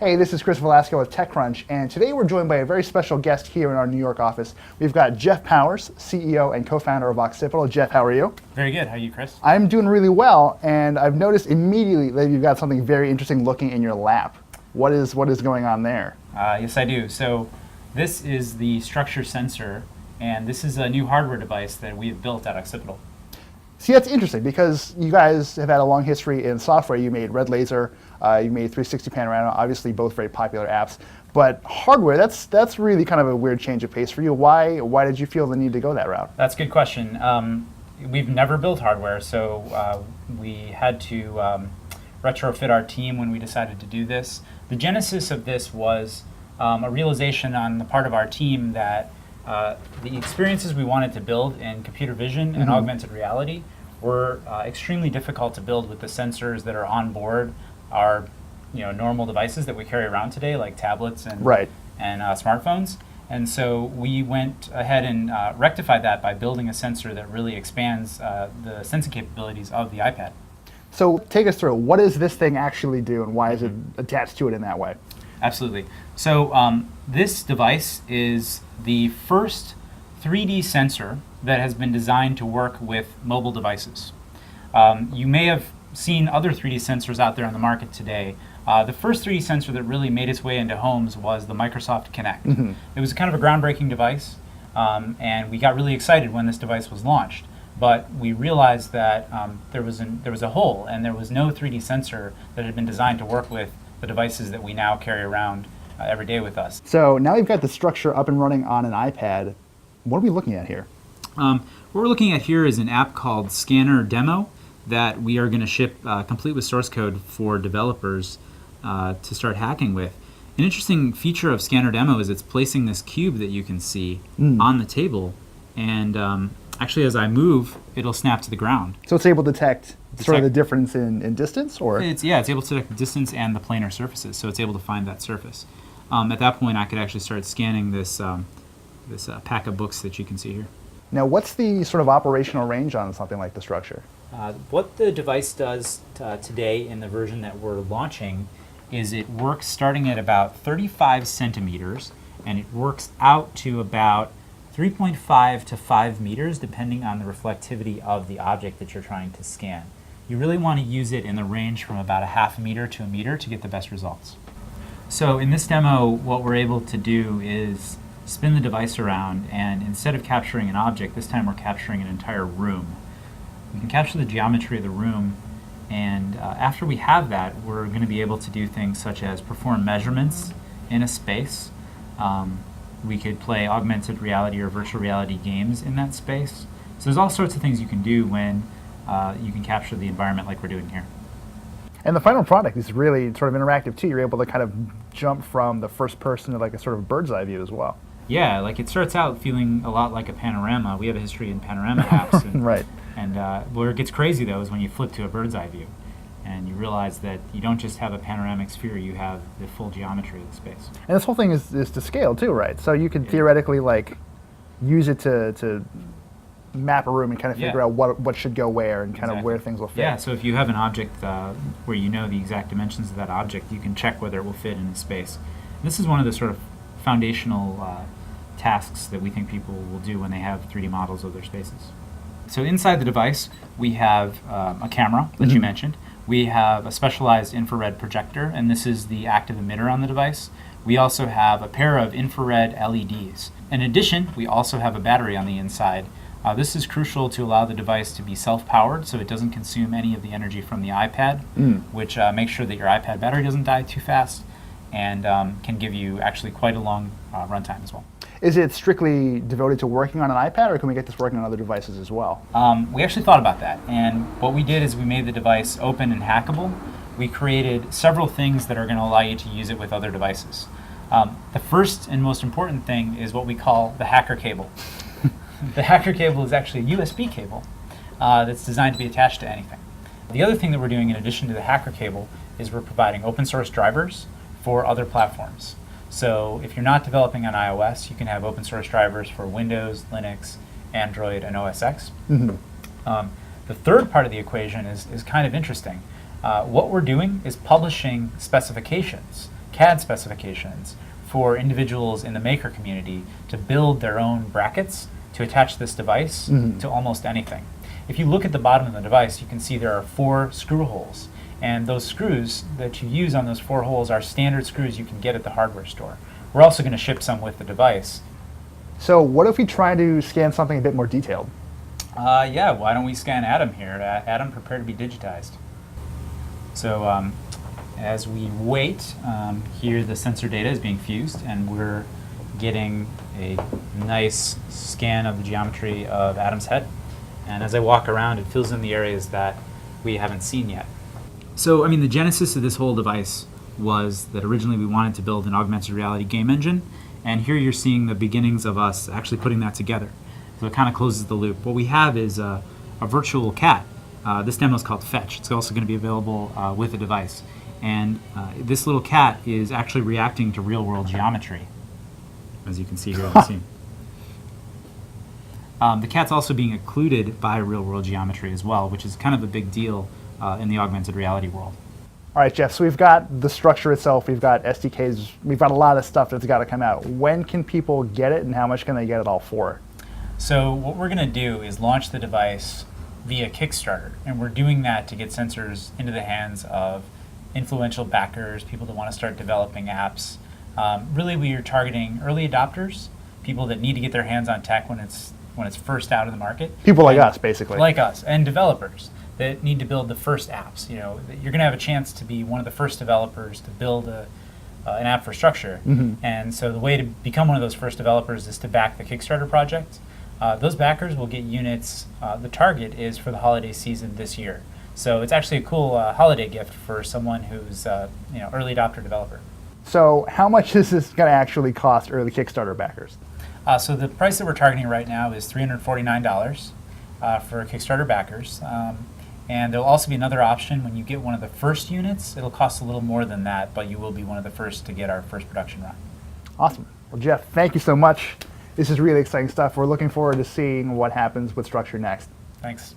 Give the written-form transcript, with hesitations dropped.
Hey, this is Chris Velasco with TechCrunch, and today we're joined by a very special guest here in our New York office. We've got Jeff Powers, CEO and co-founder of Occipital. Jeff, how are you? Very good. How are you, Chris? I'm doing really well, and I've noticed immediately that you've got something very interesting looking in your lap. What is going on there? Yes, I do. So this is the structure sensor, and this is a new hardware device that we have built at Occipital. See, that's interesting because you guys have had a long history in software. You made Red Laser, you made 360 Panorama, obviously both very popular apps. But hardware, that's really kind of a weird change of pace for you. Why did you feel the need to go that route? That's a good question. We've never built hardware, so we had to retrofit our team when we decided to do this. The genesis of this was a realization on the part of our team that the experiences we wanted to build in computer vision and augmented reality were extremely difficult to build with the sensors that are on board our normal devices that we carry around today, like tablets and smartphones. And so we went ahead and rectified that by building a sensor that really expands the sensing capabilities of the iPad. So take us through, what does this thing actually do and why is it attached to it in that way? Absolutely. So this device is the first 3D sensor that has been designed to work with mobile devices. You may have seen other 3D sensors out there on the market today. The first 3D sensor that really made its way into homes was the Microsoft Kinect. It was kind of a groundbreaking device, and we got really excited when this device was launched. But we realized that there was a hole, and there was no 3D sensor that had been designed to work with the devices that we now carry around every day with us. So now you've got the structure up and running on an iPad. What are we looking at here? What we're looking at here is an app called Scanner Demo that we are going to ship complete with source code for developers to start hacking with. An interesting feature of Scanner Demo is it's placing this cube that you can see on the table, and actually as I move, it'll snap to the ground. So it's able to detect sort of the difference in distance? Or it's able to detect the distance and the planar surfaces, so it's able to find that surface. At that point, I could actually start scanning this pack of books that you can see here. Now, what's the sort of operational range on something like the structure? What the device does today in the version that we're launching is it works starting at about 35 centimeters, and it works out to about 3.5 to 5 meters, depending on the reflectivity of the object that you're trying to scan. You really want to use it in the range from about a half meter to a meter to get the best results. So in this demo, what we're able to do is spin the device around, and instead of capturing an object, this time we're capturing an entire room. We can capture the geometry of the room, and after we have that, we're going to be able to do things such as perform measurements in a space. We could play augmented reality or virtual reality games in that space. So there's all sorts of things you can do when you can capture the environment like we're doing here. And the final product is really sort of interactive too. You're able to kind of jump from the first person to like a sort of bird's eye view as well. Yeah, like it starts out feeling a lot like a panorama. We have a history in panorama apps. And, right. And where it gets crazy though is when you flip to a bird's eye view and you realize that you don't just have a panoramic sphere, you have the full geometry of the space. And this whole thing is to scale too, right? So you could theoretically like use it to map a room and kind of figure out what should go where and kind of where things will fit. Yeah, so if you have an object where you know the exact dimensions of that object, you can check whether it will fit in a space. And this is one of the sort of foundational tasks that we think people will do when they have 3D models of their spaces. So inside the device, we have a camera that you mentioned. We have a specialized infrared projector, and this is the active emitter on the device. We also have a pair of infrared LEDs. In addition, we also have a battery on the inside. This is crucial to allow the device to be self-powered so it doesn't consume any of the energy from the iPad, which makes sure that your iPad battery doesn't die too fast and can give you actually quite a long runtime as well. Is it strictly devoted to working on an iPad, or can we get this working on other devices as well? We actually thought about that, and what we did is we made the device open and hackable. We created several things that are going to allow you to use it with other devices. The first and most important thing is what we call the hacker cable. The hacker cable is actually a USB cable that's designed to be attached to anything. The other thing that we're doing in addition to the hacker cable is we're providing open source drivers for other platforms. So if you're not developing on iOS, you can have open source drivers for Windows, Linux, Android, and OS X. The third part of the equation is kind of interesting. What we're doing is publishing specifications CAD specifications for individuals in the maker community to build their own brackets to attach this device to almost anything. If you look at the bottom of the device, you can see there are 4 screw holes. And those screws that you use on those 4 holes are standard screws you can get at the hardware store. We're also going to ship some with the device. So what if we try to scan something a bit more detailed? Yeah, why don't we scan Adam here? Adam, prepare to be digitized. So as we wait, here the sensor data is being fused, and we're getting a nice scan of the geometry of Adam's head. And as I walk around, it fills in the areas that we haven't seen yet. So, I mean, the genesis of this whole device was that originally we wanted to build an augmented reality game engine, and here you're seeing the beginnings of us actually putting that together. So it kind of closes the loop. What we have is a virtual cat. This demo is called Fetch. It's also going to be available with the device. And this little cat is actually reacting to real-world geometry, as you can see here in the scene. The cat's also being occluded by real-world geometry as well, which is kind of a big deal in the augmented reality world. All right, Jeff, so we've got the structure itself, we've got SDKs, we've got a lot of stuff that's got to come out. When can people get it, and how much can they get it all for? So what we're going to do is launch the device via Kickstarter, and we're doing that to get sensors into the hands of influential backers, people that want to start developing apps. Really, we are targeting early adopters, people that need to get their hands on tech when it's first out in the market. People like us, basically. Like us, and developers that need to build the first apps. You know, you're going to have a chance to be one of the first developers to build an app for structure. And so the way to become one of those first developers is to back the Kickstarter project. Those backers will get units. The target is for the holiday season this year. So it's actually a cool holiday gift for someone who's early adopter developer. So how much is this going to actually cost early Kickstarter backers? So the price that we're targeting right now is $349 for Kickstarter backers. And there'll also be another option when you get one of the first units. It'll cost a little more than that, but you will be one of the first to get our first production run. Awesome. Well, Jeff, thank you so much. This is really exciting stuff. We're looking forward to seeing what happens with Structure next. Thanks.